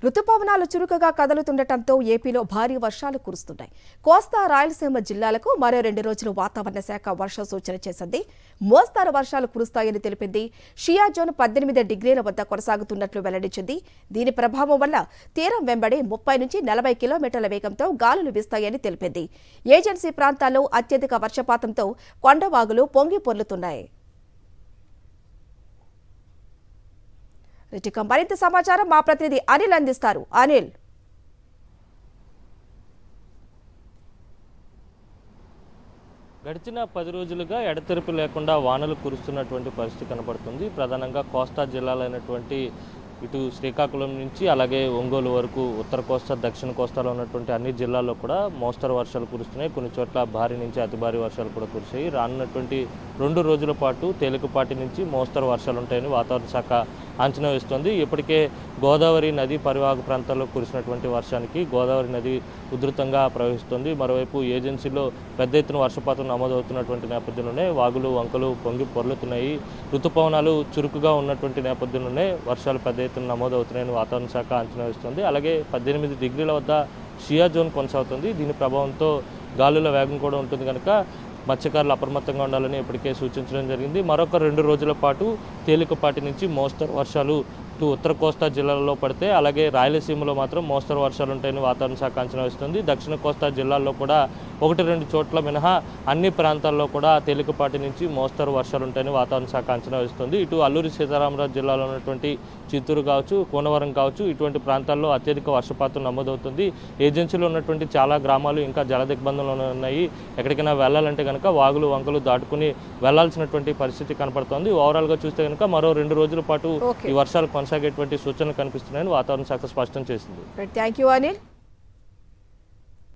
రుతుపవనాలు చురుకుగా కదులుతుండటంతో ఏపీలో భారీ వర్షాలు కురుస్తున్నాయి. కోస్తా రాయలసీమ జిల్లాలకు మరో 2 రోజులు వాతావరణ శాఖ వర్ష సూచన చేసింది. మోస్తారు వర్షాలు కురుస్తాయని తెలిపింది. షియా జోన్ 18 డిగ్రీల వద్ద కొనసాగుతున్నట్లు వెల్లడించింది. దీని ప్రభావం వల్ల తీరం వెంబడి 30 నుంచి 40 కిలోమీటర్ల వేగంతో గాలులు వీస్తాయని తెలిపింది. ఏజెన్సీ ప్రాంతాల్లో అత్యధిక వర్షపాతంతో కొండవాగులు పొంగి పొర్లుతున్నాయి. మరింత సమాచారం మా ప్రతినిధి అనిల్ అందిస్తారు. అనిల్, గడిచిన 10 రోజులుగా ఎడతెరిపి లేకుండా వానలు కురుస్తున్నటువంటి పరిస్థితి కనబడుతుంది. ప్రధానంగా కోస్తా జిల్లాలైనటువంటి ఇటు శ్రీకాకుళం నుంచి అలాగే ఒంగోలు వరకు ఉత్తర కోస్తా దక్షిణ కోస్తాలో ఉన్నటువంటి అన్ని జిల్లాల్లో కూడా మోస్తరు వర్షాలు కురుస్తున్నాయి. కొన్ని చోట్ల భారీ నుంచి అతి భారీ వర్షాలు కూడా కురిశాయి. రానున్నటువంటి 2 రోజుల పాటు తేలికపాటి నుంచి మోస్తరు వర్షాలు ఉంటాయని వాతావరణ శాఖ అంచనా వేస్తోంది. ఇప్పటికే గోదావరి నది పరివాహక ప్రాంతాల్లో కురిసినటువంటి వర్షానికి గోదావరి నది ఉధృతంగా ప్రవహిస్తుంది. మరోవైపు ఏజెన్సీలో పెద్ద ఎత్తున వర్షపాతం నమోదవుతున్నటువంటి నేపథ్యంలోనే వాగులు వంకలు పొంగి పొర్లుతున్నాయి. ఋతుపవనాలు చురుకుగా ఉన్నటువంటి నేపథ్యంలోనే వర్షాలు పెద్ద ఎత్తున నమోదవుతున్నాయని వాతావరణ శాఖ అంచనా వేస్తుంది. అలాగే 18 డిగ్రీల వద్ద షియా జోన్ కొనసాగుతుంది. దీని ప్రభావంతో గాలుల వేగం కూడా ఉంటుంది కనుక మత్స్యకారులు అప్రమత్తంగా ఉండాలని ఇప్పటికే సూచించడం జరిగింది. మరొక 2 రోజుల పాటు తేలికపాటి నుంచి మోస్తరు వర్షాలు ఉత్తర కోస్తా జిల్లాల్లో పడితే అలాగే రాయలసీమలో మాత్రం మోస్తరు వర్షాలు ఉంటాయని వాతావరణ శాఖ అంచనా వేస్తుంది. దక్షిణ కోస్తా జిల్లాల్లో కూడా 1-2 చోట్ల మినహా అన్ని ప్రాంతాల్లో కూడా తేలికపాటి నుంచి మోస్తరు వర్షాలు ఉంటాయని వాతావరణ శాఖ అంచనా వేస్తుంది. ఇటు అల్లూరి సీతారామరాజు జిల్లాలో ఉన్నటువంటి చిత్తూరు కావచ్చు, కోనవరం కావచ్చు, ఇటువంటి ప్రాంతాల్లో అత్యధిక వర్షపాతం నమోదవుతుంది. ఏజెన్సీలో ఉన్నటువంటి చాలా గ్రామాలు ఇంకా జల దిగ్బంధంలోనే ఉన్నాయి. ఎక్కడికైనా వెళ్ళాలంటే కనుక వాగులు వంకలు దాటుకుని వెళ్లాల్సినటువంటి పరిస్థితి కనపడుతోంది. ఓవరాల్గా చూస్తే కనుక మరో 2 రోజుల పాటు ఈ వర్షాలు కొనసాగేటువంటి సూచనలు కనిపిస్తున్నాయని వాతావరణ శాఖ స్పష్టం చేసింది. థాంక్యూ అనిల్.